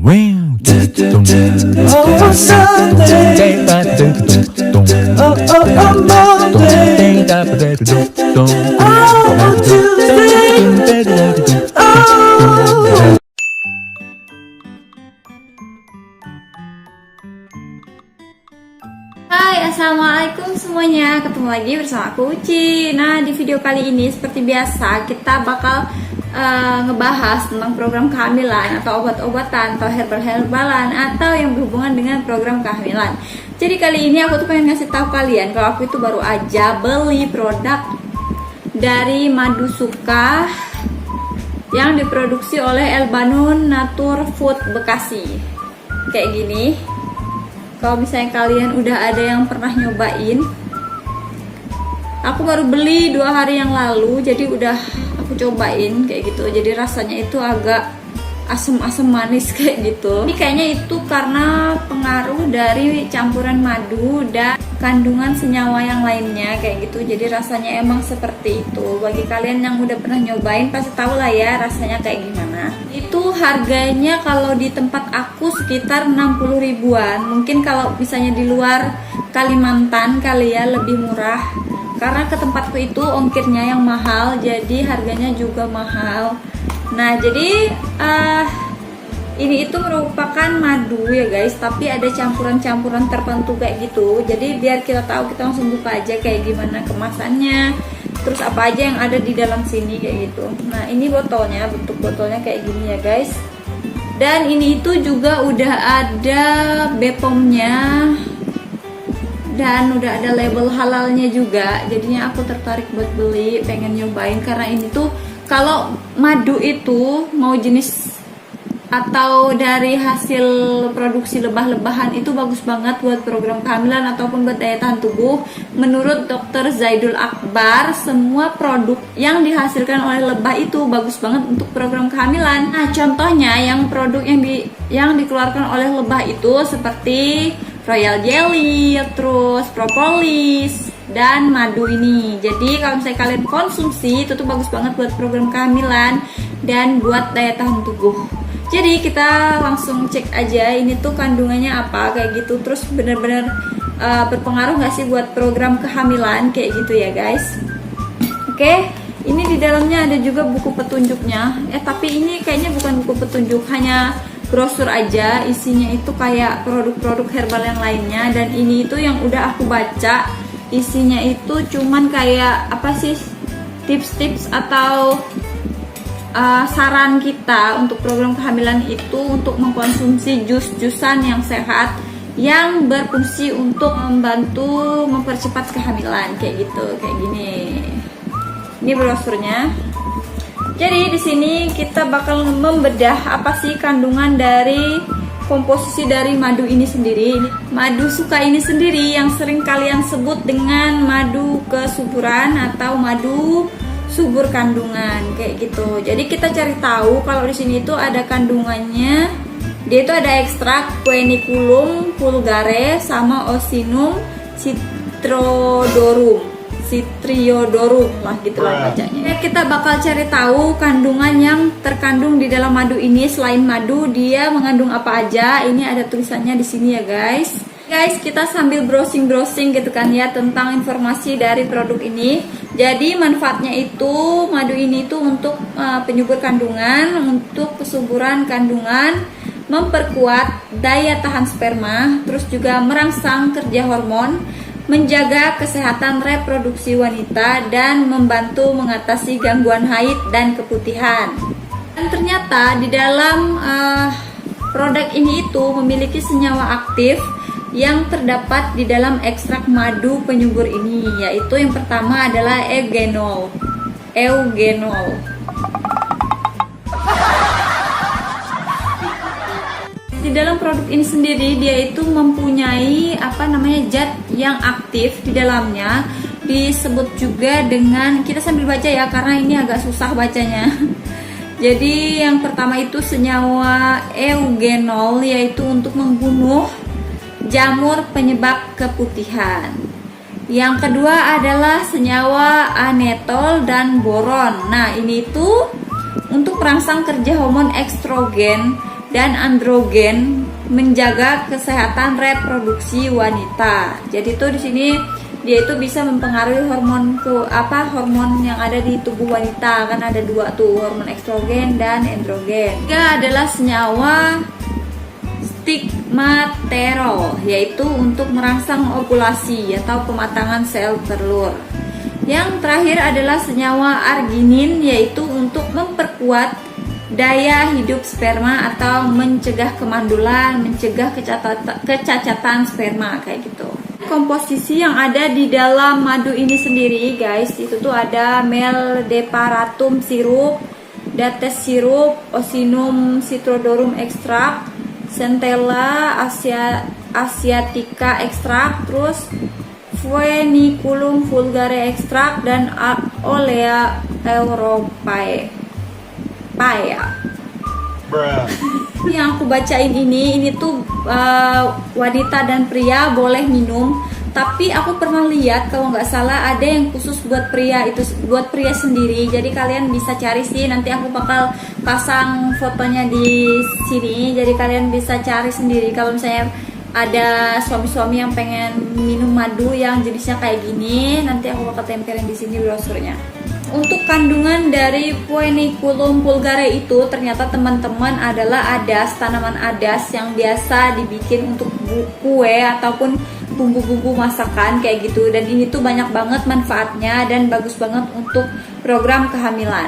Hai, assalamualaikum semuanya. Ketemu lagi bersama aku Uci. Nah, di video kali ini seperti biasa kita bakal ngebahas tentang program kehamilan atau obat-obatan atau herbal-herbalan atau yang berhubungan dengan program kehamilan. Jadi kali ini aku tuh pengen ngasih tahu kalian kalau aku itu baru aja beli produk dari Madu Suka yang diproduksi oleh Elbanun Natur Food Bekasi. Kayak gini. Kalau misalnya kalian udah ada yang pernah nyobain, aku baru beli 2 hari yang lalu, jadi udah aku cobain kayak gitu. Jadi rasanya itu agak asam-asam manis kayak gitu. Ini kayaknya itu karena pengaruh dari campuran madu dan kandungan senyawa yang lainnya kayak gitu. Jadi rasanya emang seperti itu. Bagi kalian yang udah pernah nyobain pasti tahu lah ya rasanya kayak gimana. Itu harganya kalau di tempat aku sekitar 60 ribuan. Mungkin kalau misalnya di luar Kalimantan kali ya lebih murah. Karena ke tempatku itu ongkirnya yang mahal, jadi harganya juga mahal. Nah, jadi ini itu merupakan madu ya guys, tapi ada campuran-campuran tertentu kayak gitu. Jadi biar kita tahu, kita langsung buka aja kayak gimana kemasannya, terus apa aja yang ada di dalam sini kayak gitu. Nah, ini botolnya, bentuk botolnya kayak gini ya guys. Dan ini itu juga udah ada BPOM-nya dan udah ada label halalnya juga. Jadinya aku tertarik buat beli, pengen nyobain karena ini tuh kalau madu itu mau jenis atau dari hasil produksi lebah-lebahan itu bagus banget buat program kehamilan ataupun buat daya tahan tubuh. Menurut Dr. Zaidul Akbar, semua produk yang dihasilkan oleh lebah itu bagus banget untuk program kehamilan. Nah, contohnya yang produk yang dikeluarkan oleh lebah itu seperti royal jelly, terus propolis, dan madu ini. Jadi kalau misalnya kalian konsumsi itu tuh bagus banget buat program kehamilan dan buat daya tahan tubuh. Jadi kita langsung cek aja ini tuh kandungannya apa kayak gitu. Terus benar-benar berpengaruh nggak sih buat program kehamilan kayak gitu ya guys. Oke, ini di dalamnya ada juga buku petunjuknya. Tapi ini kayaknya bukan buku petunjuk, hanya brosur aja. Isinya itu kayak produk-produk herbal yang lainnya. Dan ini itu yang udah aku baca, isinya itu cuman kayak apa sih, tips-tips atau saran kita untuk program kehamilan itu untuk mengkonsumsi jus-jusan yang sehat yang berfungsi untuk membantu mempercepat kehamilan kayak gitu, kayak gini. Ini brosurnya. Jadi di sini kita bakal membedah apa sih kandungan dari komposisi dari madu ini sendiri. Madu Suka ini sendiri yang sering kalian sebut dengan madu kesuburan atau madu subur kandungan kayak gitu. Jadi kita cari tahu kalau di sini itu ada kandungannya. Dia itu ada ekstrak Queniculum vulgare sama Osinum citriodorum lah gitulah bacanya. Kita bakal cari tahu kandungan yang terkandung di dalam madu ini. Selain madu, dia mengandung apa aja. Ini ada tulisannya di sini ya guys. Guys, kita sambil browsing gitu kan ya tentang informasi dari produk ini. Jadi manfaatnya itu madu ini itu untuk penyubur kandungan, untuk kesuburan kandungan, memperkuat daya tahan sperma, terus juga merangsang kerja hormon, menjaga kesehatan reproduksi wanita, dan membantu mengatasi gangguan haid dan keputihan. Dan ternyata di dalam produk ini itu memiliki senyawa aktif yang terdapat di dalam ekstrak madu penyubur ini, yaitu yang pertama adalah eugenol. Di dalam produk ini sendiri dia itu mempunyai zat yang aktif di dalamnya, disebut juga dengan, kita sambil baca ya karena ini agak susah bacanya. Jadi yang pertama itu senyawa eugenol, yaitu untuk membunuh jamur penyebab keputihan. Yang kedua adalah senyawa anetol dan boron. Nah, ini itu untuk merangsang kerja hormon estrogen dan androgen, menjaga kesehatan reproduksi wanita. Jadi tuh di sini dia itu bisa mempengaruhi hormon yang ada di tubuh wanita, kan ada dua tuh, hormon estrogen dan androgen. Tiga adalah senyawa stigmaterol, yaitu untuk merangsang ovulasi atau pematangan sel telur. Yang terakhir adalah senyawa arginin, yaitu untuk memperkuat daya hidup sperma atau mencegah kemandulan, mencegah kecacatan sperma kayak gitu. Komposisi yang ada di dalam madu ini sendiri guys, itu tuh ada meldeparatum sirup, dates sirup, osinum citrodorum ekstrak, centella asiatica ekstrak, terus Phoenicum vulgare ekstrak, dan Olea europaea. Yang aku bacain ini tuh wanita dan pria boleh minum, tapi aku pernah lihat kalau nggak salah ada yang khusus buat pria, itu buat pria sendiri. Jadi kalian bisa cari sih, nanti aku bakal pasang fotonya di sini, jadi kalian bisa cari sendiri kalau misalnya ada suami-suami yang pengen minum madu yang jenisnya kayak gini. Nanti aku bakal tempelin di sini brosurnya. Untuk kandungan dari Phoenicum vulgare itu ternyata teman-teman adalah adas, tanaman adas yang biasa dibikin untuk kue ataupun bumbu-bumbu masakan kayak gitu. Dan ini tuh banyak banget manfaatnya dan bagus banget untuk program kehamilan.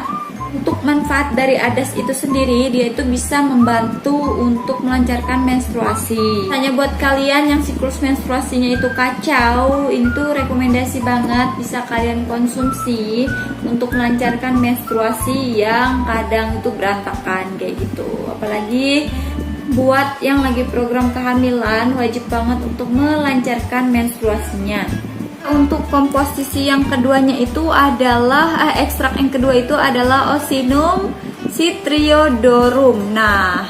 Untuk manfaat dari adas itu sendiri, dia itu bisa membantu untuk melancarkan menstruasi. Hanya buat kalian yang siklus menstruasinya itu kacau, ini tuh rekomendasi banget bisa kalian konsumsi untuk melancarkan menstruasi yang kadang itu berantakan kayak gitu. Apalagi buat yang lagi program kehamilan, wajib banget untuk melancarkan menstruasinya. Untuk komposisi yang keduanya itu adalah ekstrak yang kedua itu adalah Osinum citriodorum. Nah,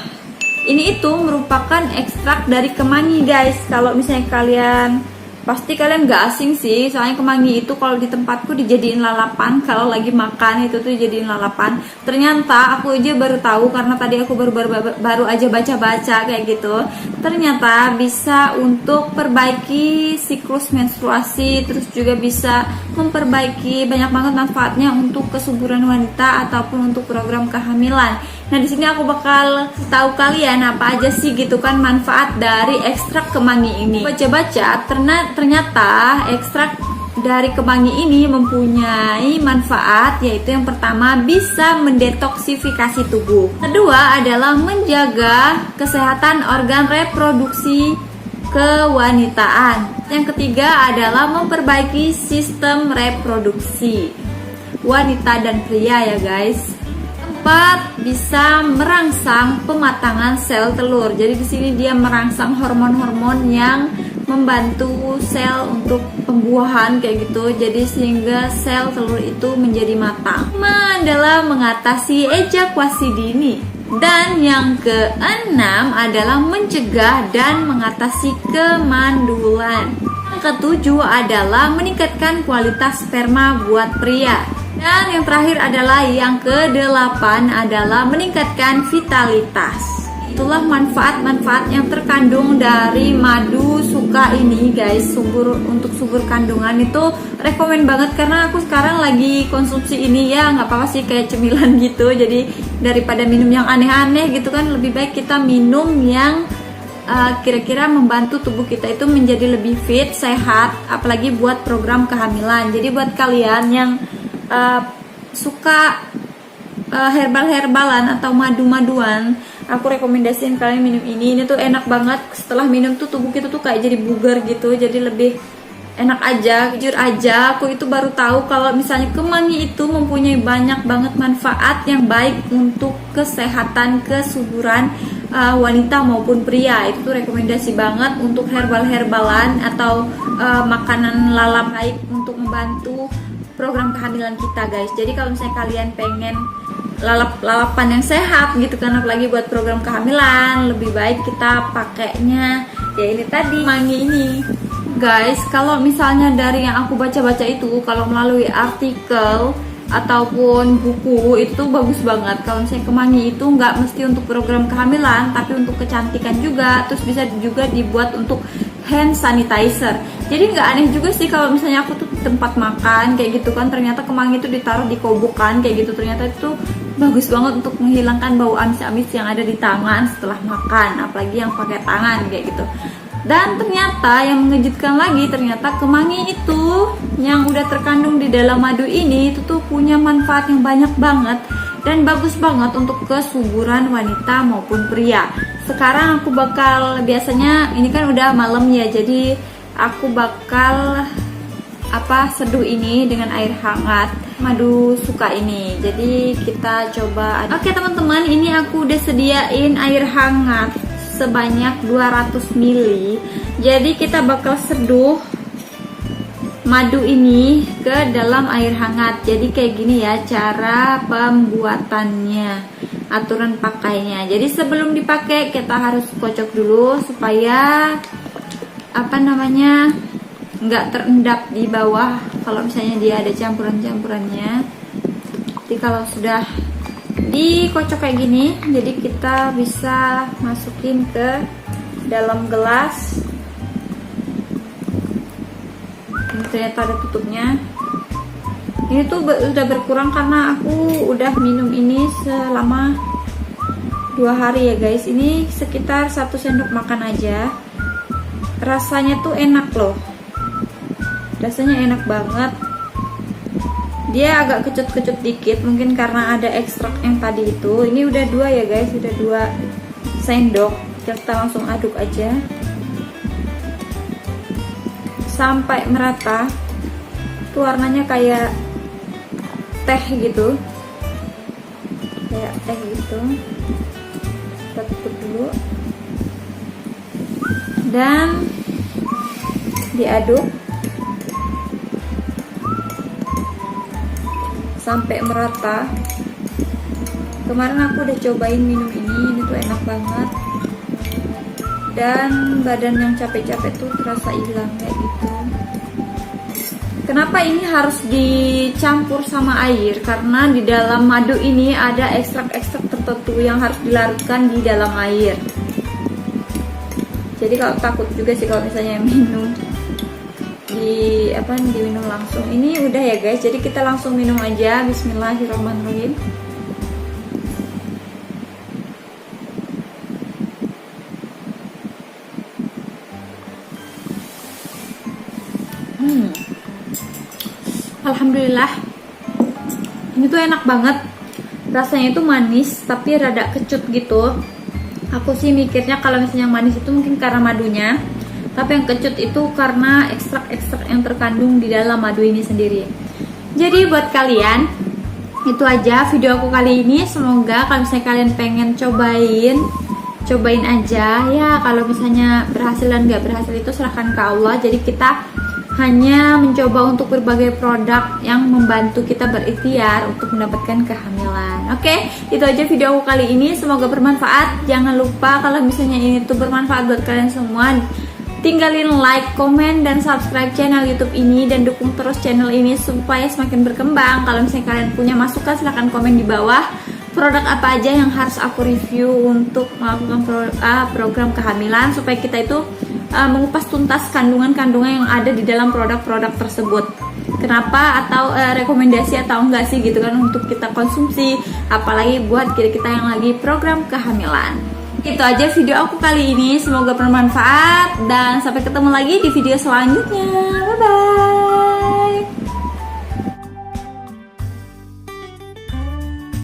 ini itu merupakan ekstrak dari kemangi guys. Kalau misalnya kalian, pasti kalian gak asing sih, soalnya kemangi itu kalau di tempatku dijadiin lalapan. Kalau lagi makan itu tuh dijadiin lalapan. Ternyata aku aja baru tahu, karena tadi aku baru aja baca-baca kayak gitu. Ternyata bisa untuk perbaiki siklus menstruasi, terus juga bisa memperbaiki banyak banget manfaatnya untuk kesuburan wanita ataupun untuk program kehamilan. Nah, di sini aku bakal tahu kalian apa aja sih gitu kan manfaat dari ekstrak kemangi ini. Baca-baca ternyata ekstrak dari kemangi ini mempunyai manfaat, yaitu yang pertama bisa mendetoksifikasi tubuh. Kedua adalah menjaga kesehatan organ reproduksi kewanitaan. Yang ketiga adalah memperbaiki sistem reproduksi wanita dan pria ya guys. Keempat, bisa merangsang pematangan sel telur. Jadi di sini dia merangsang hormon-hormon yang membantu sel untuk pembuahan kayak gitu. Jadi sehingga sel telur itu menjadi matang. Kelima adalah mengatasi ejakulasi dini. Dan yang keenam adalah mencegah dan mengatasi kemandulan. Yang ketujuh adalah meningkatkan kualitas sperma buat pria. Dan yang terakhir adalah yang kedelapan adalah meningkatkan vitalitas. Itulah manfaat-manfaat yang terkandung dari madu suka ini guys. Untuk subur kandungan itu rekomen banget, karena aku sekarang lagi konsumsi ini ya, nggak apa-apa sih kayak cemilan gitu. Jadi daripada minum yang aneh-aneh gitu kan, lebih baik kita minum yang kira-kira membantu tubuh kita itu menjadi lebih fit, sehat, apalagi buat program kehamilan. Jadi buat kalian yang suka herbal-herbalan atau madu-maduan, aku rekomendasiin kalian minum ini. Ini tuh enak banget. Setelah minum tuh tubuh kita tuh kayak jadi bugar gitu, jadi lebih enak aja. Jujur aja, aku itu baru tahu kalau misalnya kemangi itu mempunyai banyak banget manfaat yang baik untuk kesehatan kesuburan wanita maupun pria. Itu tuh rekomendasi banget untuk herbal-herbalan atau makanan lalap baik untuk membantu program kehamilan kita guys. Jadi kalau misalnya kalian pengen lalapan yang sehat gitu kan, apalagi buat program kehamilan, lebih baik kita pakainya ya ini tadi, mangi ini guys. Kalau misalnya dari yang aku baca-baca itu, kalau melalui artikel ataupun buku itu bagus banget. Kalau misalnya kemangi itu nggak mesti untuk program kehamilan, tapi untuk kecantikan juga. Terus bisa juga dibuat untuk hand sanitizer. Jadi nggak aneh juga sih kalau misalnya aku tuh tempat makan kayak gitu kan, ternyata kemangi itu ditaruh di kobokan kayak gitu, ternyata itu bagus banget untuk menghilangkan bau amis-amis yang ada di tangan setelah makan, apalagi yang pakai tangan kayak gitu. Dan ternyata yang mengejutkan lagi, ternyata kemangi itu yang udah terkandung di dalam madu ini itu tuh punya manfaat yang banyak banget dan bagus banget untuk kesuburan wanita maupun pria. Sekarang aku bakal, biasanya ini kan udah malam ya, jadi aku bakal seduh ini dengan air hangat madu suka ini. Jadi kita coba. Oke teman-teman, ini aku udah sediain air hangat sebanyak 200 ml. Jadi kita bakal seduh madu ini ke dalam air hangat. Jadi kayak gini ya cara pembuatannya, aturan pakainya. Jadi sebelum dipakai kita harus kocok dulu supaya nggak terendap di bawah kalau misalnya dia ada campuran-campurannya. Jadi kalau sudah dikocok kayak gini, jadi kita bisa masukin ke dalam gelas. Ini ternyata ada tutupnya. Ini tuh udah berkurang karena aku udah minum ini selama 2 hari ya guys. Ini sekitar 1 sendok makan aja. Rasanya tuh enak loh, rasanya enak banget. Dia agak kecut-kecut dikit, mungkin karena ada ekstrak yang tadi itu. Ini udah 2 ya guys, udah 2 sendok. Kita langsung aduk aja sampai merata. Tuh warnanya kayak teh gitu, kita tutup dulu dan diaduk sampai merata. Kemarin aku udah cobain minum ini tuh enak banget, dan badan yang capek-capek tuh terasa hilang kayak gitu. Kenapa ini harus dicampur sama air? Karena di dalam madu ini ada ekstrak-ekstrak tertentu yang harus dilarutkan di dalam air. Jadi kalau takut juga sih kalau misalnya minum diminum langsung. Ini udah ya guys, jadi kita langsung minum aja. Bismillahirrahmanirrahim. Alhamdulillah, ini tuh enak banget. Rasanya itu manis tapi rada kecut gitu. Aku sih mikirnya kalau misalnya yang manis itu mungkin karena madunya, tapi yang kecut itu karena ekstrak-ekstrak yang terkandung di dalam madu ini sendiri. Jadi buat kalian, itu aja video aku kali ini. Semoga kalau misalnya kalian pengen cobain aja ya. Kalau misalnya berhasil dan nggak berhasil itu serahkan ke Allah. Jadi kita hanya mencoba untuk berbagai produk yang membantu kita berikhtiar untuk mendapatkan kehamilan. Oke, itu aja video aku kali ini. Semoga bermanfaat. Jangan lupa kalau misalnya ini tuh bermanfaat buat kalian semua, tinggalin like, komen, dan subscribe channel YouTube ini, dan dukung terus channel ini supaya semakin berkembang. Kalau misalnya kalian punya masukan silahkan komen di bawah. Produk apa aja yang harus aku review untuk melakukan program kehamilan supaya kita itu mengupas tuntas kandungan-kandungan yang ada di dalam produk-produk tersebut. Kenapa, atau rekomendasi atau enggak sih gitu kan untuk kita konsumsi, apalagi buat kita yang lagi program kehamilan. Itu aja video aku kali ini, semoga bermanfaat dan sampai ketemu lagi di video selanjutnya.